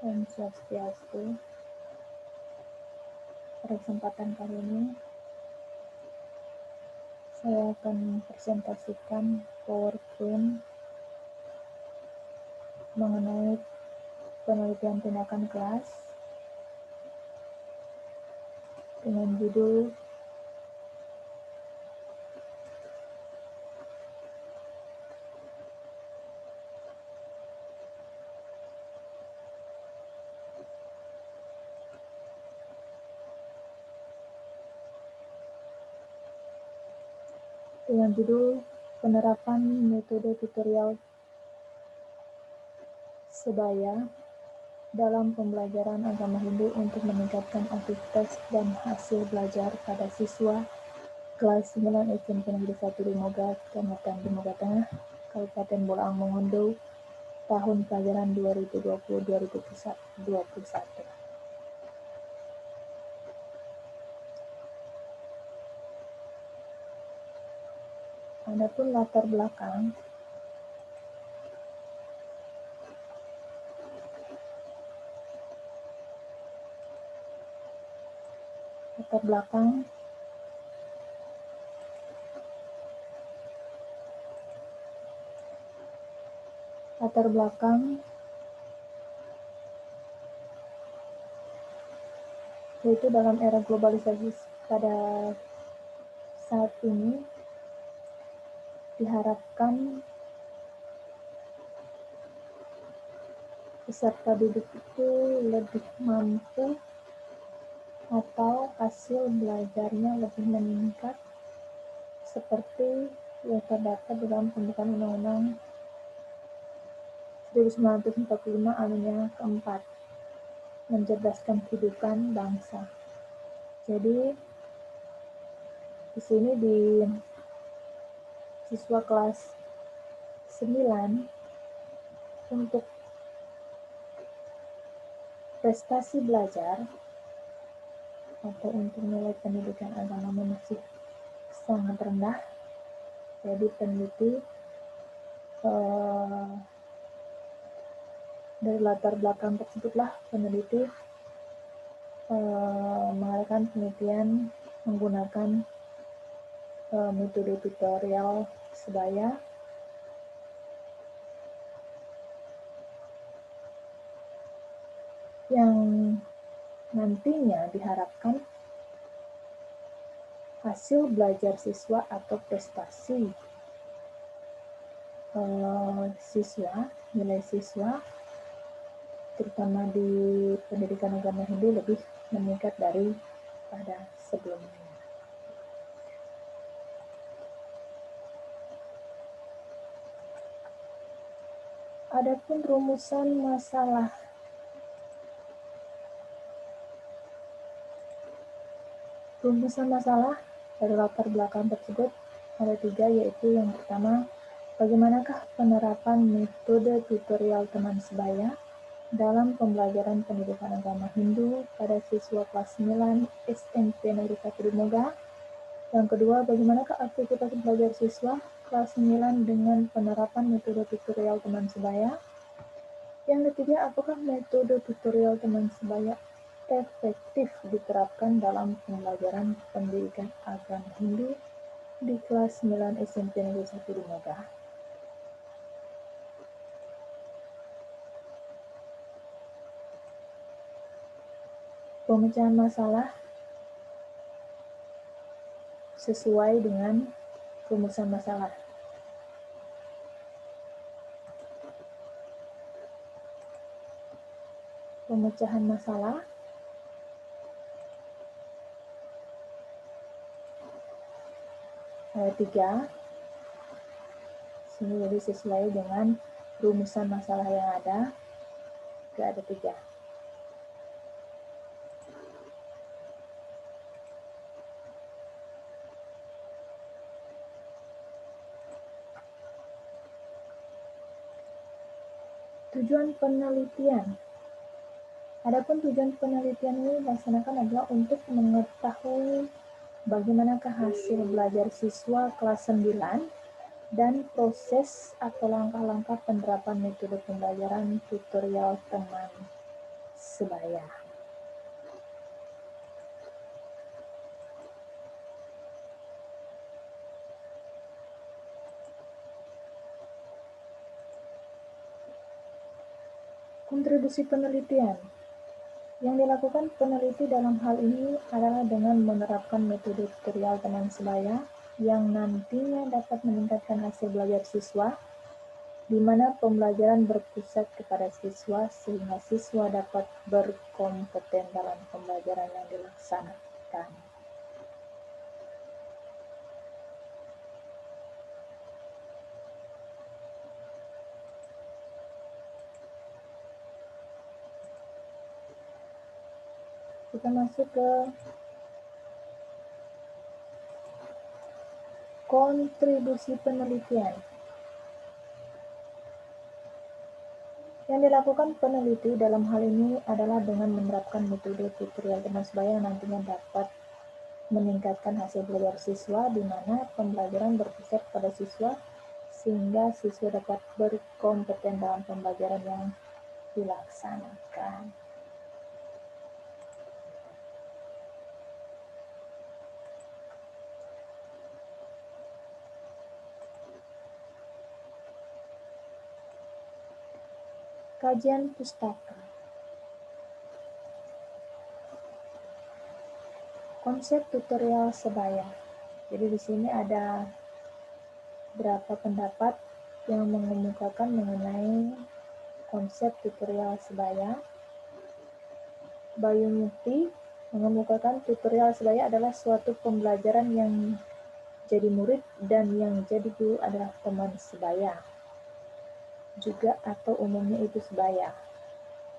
Om Swastiastu. Pada kesempatan kali ini, saya akan presentasikan PowerPoint mengenai penelitian tindakan kelas dengan judul penerapan metode tutorial sebaya dalam pembelajaran agama Hindu untuk meningkatkan aktivitas dan hasil belajar pada siswa kelas 9 SMP Negeri 1 Limoga, Kecamatan Limoga Tengah, Kabupaten Bolaang Mongondo, tahun pelajaran 2020-2021. Adapun latar belakang yaitu dalam era globalisasi pada saat ini diharapkan peserta didik itu lebih mampu atau hasil belajarnya lebih meningkat seperti yang terdapat dalam pembukaan Undang-Undang 1945 alinea keempat, mencerdaskan kehidupan bangsa. Jadi di sini di siswa kelas 9 untuk prestasi belajar atau untuk nilai pendidikan agama masih sangat rendah. Jadi peneliti dari latar belakang tersebutlah peneliti mengadakan penelitian menggunakan metode tutorial sebaya yang nantinya diharapkan hasil belajar siswa atau prestasi nilai siswa terutama di pendidikan agama Hindu lebih meningkat daripada sebelumnya. Adapun rumusan masalah dari latar belakang tersebut ada 3, yaitu yang pertama, bagaimanakah penerapan metode tutorial teman sebaya dalam pembelajaran pendidikan agama Hindu pada siswa kelas 9 SMP Negeri 1 Limoga. Yang kedua, bagaimanakah aktivitas belajar siswa kelas 9 dengan penerapan metode tutorial teman sebaya. Yang ketiga, apakah metode tutorial teman sebaya efektif diterapkan dalam pembelajaran pendidikan agama Hindu di kelas 9 SMP Negeri 1 Limoga. Pemecahan masalah sesuai dengan rumusan masalah. Pemecahan masalah ada 3. Sini jadi sesuai dengan rumusan masalah yang ada. Ada 3. Tujuan penelitian. Adapun tujuan penelitian ini dilaksanakan adalah untuk mengetahui bagaimanakah hasil belajar siswa kelas 9 dan proses atau langkah-langkah penerapan metode pembelajaran tutorial teman sebaya. Kontribusi penelitian. Yang dilakukan peneliti dalam hal ini adalah dengan menerapkan metode tutorial teman sebaya yang nantinya dapat meningkatkan hasil belajar siswa, di mana pembelajaran berpusat kepada siswa sehingga siswa dapat berkompeten dalam pembelajaran yang dilaksanakan. Kita masuk ke kontribusi penelitian. Yang dilakukan peneliti dalam hal ini adalah dengan menerapkan metode tutorial teman sebaya yang nantinya dapat meningkatkan hasil belajar siswa, di mana pembelajaran berpusat pada siswa sehingga siswa dapat berkompeten dalam pembelajaran yang dilaksanakan. Kajian pustaka. Konsep tutorial sebaya. Jadi di sini ada beberapa pendapat yang mengemukakan mengenai konsep tutorial sebaya. Bayu Mukti mengemukakan tutorial sebaya adalah suatu pembelajaran yang jadi murid dan yang jadi guru adalah teman sebaya, juga atau umumnya itu sebaya.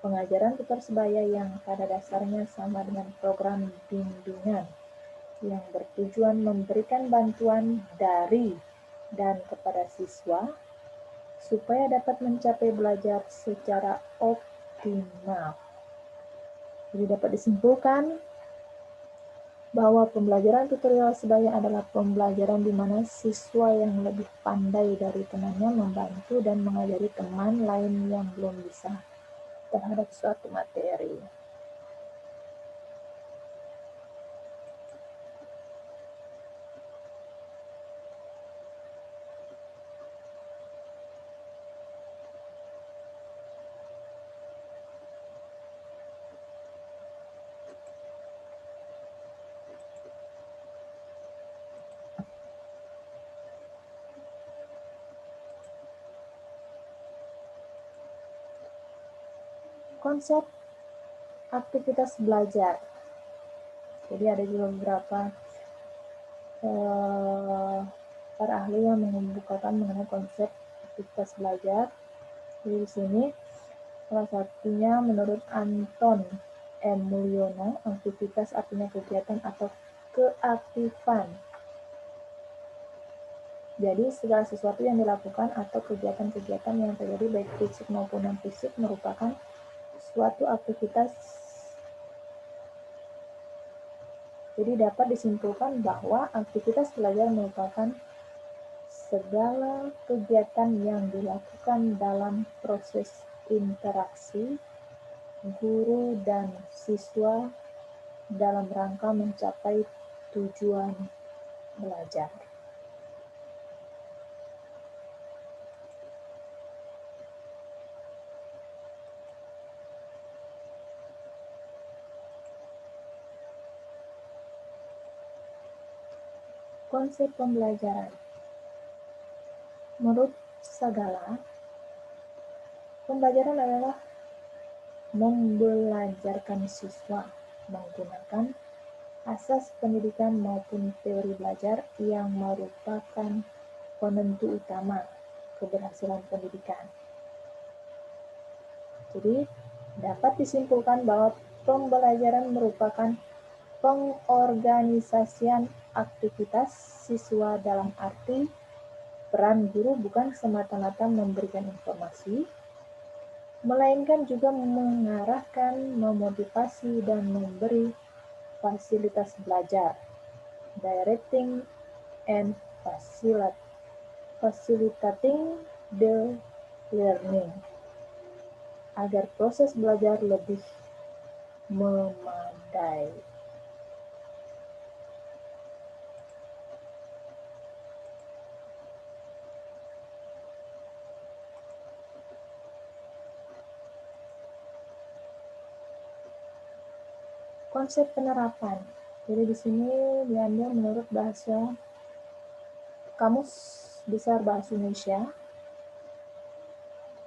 Pengajaran tutor sebaya yang pada dasarnya sama dengan program bimbingan yang bertujuan memberikan bantuan dari dan kepada siswa supaya dapat mencapai belajar secara optimal. Jadi dapat disimpulkan bahwa pembelajaran tutorial sebaya adalah pembelajaran di mana siswa yang lebih pandai dari temannya membantu dan mengajari teman lain yang belum bisa terhadap suatu materi. Konsep aktivitas belajar. Jadi ada juga beberapa para ahli yang mengemukakan mengenai konsep aktivitas belajar. Jadi di sini salah satunya menurut Anton M. Mulyono, aktivitas artinya kegiatan atau keaktifan. Jadi segala sesuatu yang dilakukan atau kegiatan-kegiatan yang terjadi baik fisik maupun non-fisik merupakan suatu aktivitas. Jadi dapat disimpulkan bahwa aktivitas belajar merupakan segala kegiatan yang dilakukan dalam proses interaksi guru dan siswa dalam rangka mencapai tujuan belajar. Konsep pembelajaran. Menurut Sagala, pembelajaran adalah membelajarkan siswa menggunakan asas pendidikan maupun teori belajar yang merupakan penentu utama keberhasilan pendidikan. Jadi, dapat disimpulkan bahwa pembelajaran merupakan pengorganisasian aktivitas siswa dalam arti peran guru bukan semata-mata memberikan informasi, melainkan juga mengarahkan, memotivasi, dan memberi fasilitas belajar, directing and facilitating the learning, agar proses belajar lebih memadai. Konsep penerapan. Jadi di sini diambil menurut bahasa Kamus Besar Bahasa Indonesia.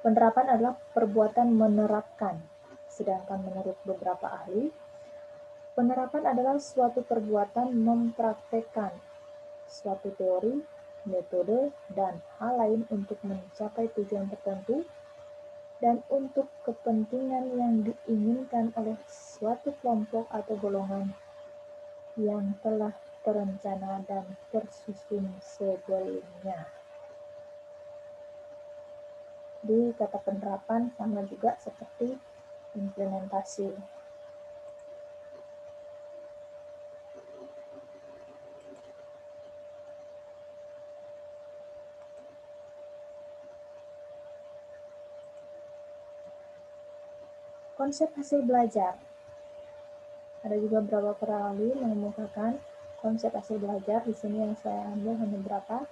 Penerapan adalah perbuatan menerapkan, sedangkan menurut beberapa ahli, penerapan adalah suatu perbuatan mempraktekkan suatu teori, metode, dan hal lain untuk mencapai tujuan tertentu dan untuk kepentingan yang diinginkan oleh suatu kelompok atau golongan yang telah terencana dan tersusun sebelumnya. Di kata penerapan sama juga seperti implementasi. Konsep hasil belajar. Ada juga beberapa ahli mengemukakan konsep hasil belajar. Di sini yang saya ambil hanya beberapa.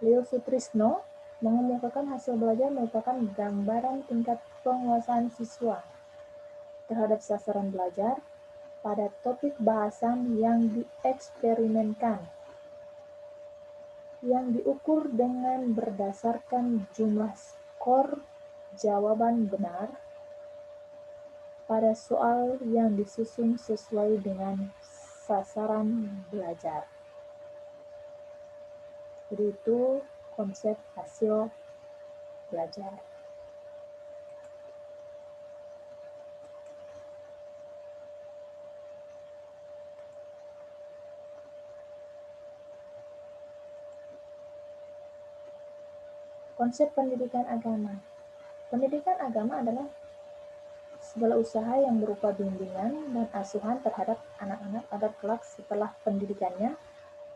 Leo Sutrisno mengemukakan hasil belajar merupakan gambaran tingkat penguasaan siswa terhadap sasaran belajar pada topik bahasan yang dieksperimenkan, yang diukur dengan berdasarkan jumlah skor jawaban benar pada soal yang disusun sesuai dengan sasaran belajar. Jadi itu konsep hasil belajar. Konsep pendidikan agama. Pendidikan agama adalah segala usaha yang berupa bimbingan dan asuhan terhadap anak-anak agar kelak setelah pendidikannya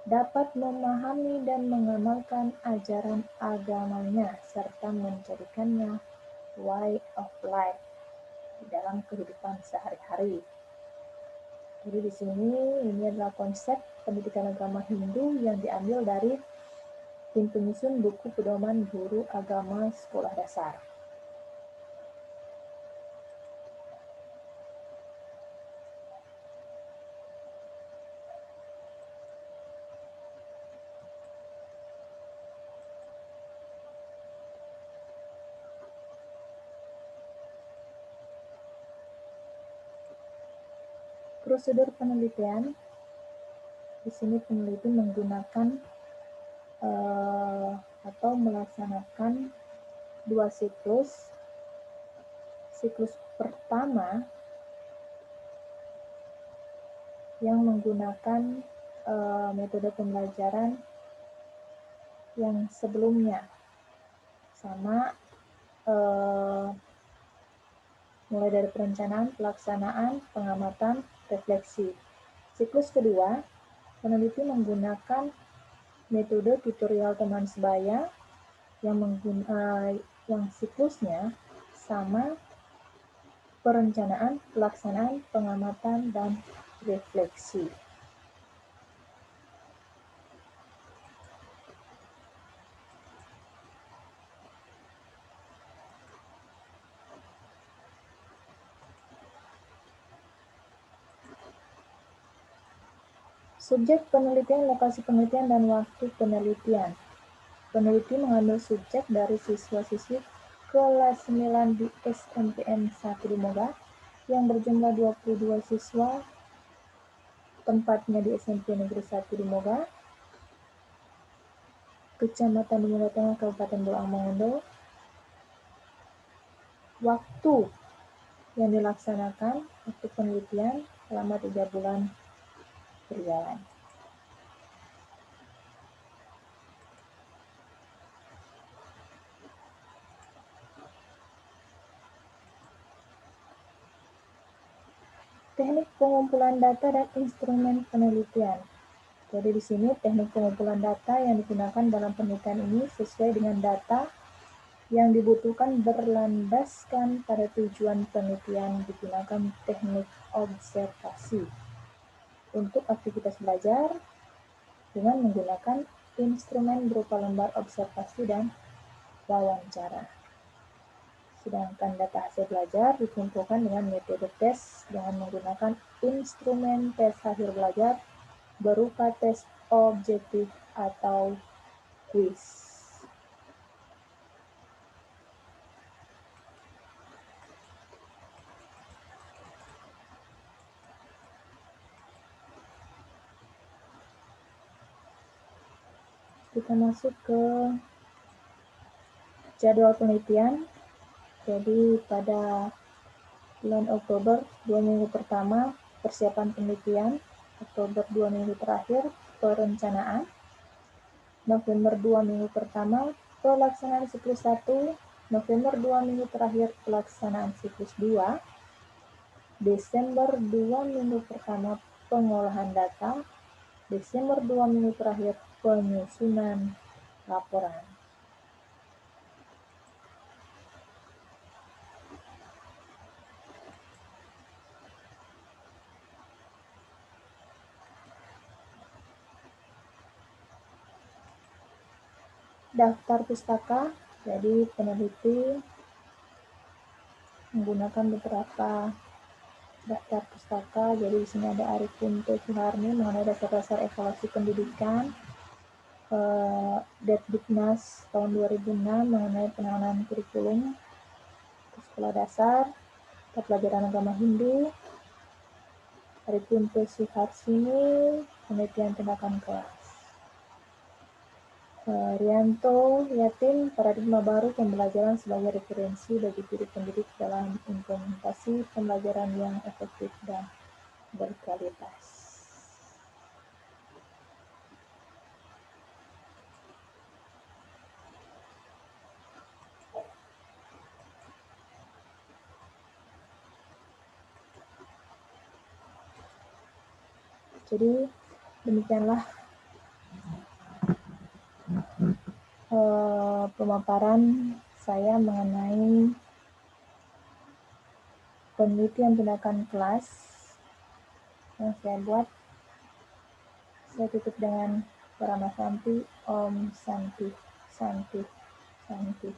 dapat memahami dan mengamalkan ajaran agamanya serta menjadikannya way of life di dalam kehidupan sehari-hari. Jadi di sini ini adalah konsep pendidikan agama Hindu yang diambil dari tim penyusun buku pedoman guru agama sekolah dasar. Prosedur penelitian. Di sini peneliti menggunakan atau melaksanakan 2 siklus. Siklus pertama yang menggunakan metode pembelajaran yang sebelumnya sama, mulai dari perencanaan, pelaksanaan, pengamatan, refleksi. Siklus kedua, peneliti menggunakan metode tutorial teman sebaya yang siklusnya sama, perencanaan, pelaksanaan, pengamatan, dan refleksi. Subjek penelitian, lokasi penelitian, dan waktu penelitian. Peneliti mengambil subjek dari siswa-siswi kelas 9 di SMPN 1 di Moga yang berjumlah 22 siswa, tempatnya di SMP Negeri 1 di Moga, Kecamatan di Moga Tengah, Kabupaten Bolang Mongondo. Waktu yang dilaksanakan, waktu penelitian selama 3 bulan berjalan. Teknik pengumpulan data dan instrumen penelitian. Jadi di sini teknik pengumpulan data yang digunakan dalam penelitian ini sesuai dengan data Yang dibutuhkan berlandaskan pada tujuan penelitian digunakan teknik observasi untuk aktivitas belajar dengan menggunakan instrumen berupa lembar observasi dan wawancara. Sedangkan data hasil belajar dikumpulkan dengan metode tes dengan menggunakan instrumen tes hasil belajar berupa tes objektif atau kuis. Kita masuk ke jadwal penelitian. Jadi pada bulan Oktober 2 minggu pertama persiapan penelitian, Oktober 2 minggu terakhir perencanaan, November 2 minggu pertama pelaksanaan siklus 1, November 2 minggu terakhir pelaksanaan siklus 2, Desember 2 minggu pertama pengolahan data, Desember 2 minggu terakhir penyusunan laporan. Daftar pustaka, jadi peneliti menggunakan beberapa daftar pustaka. Jadi di sini ada Arifin T. Suharni mengenai dasar-dasar evaluasi pendidikan, Diknas tahun 2006 mengenai penanganan kurikulum sekolah dasar, pelajaran agama Hindu, Arifin T. Suharsini penelitian tindakan kelas. Rianto Yatin, paradigma baru pembelajaran sebagai referensi bagi guru pendidik dalam implementasi pembelajaran yang efektif dan berkualitas. Jadi demikianlah pemaparan saya mengenai penelitian tindakan kelas yang saya buat. Saya tutup dengan Parama Santi, Om Santi, Santi, Santi.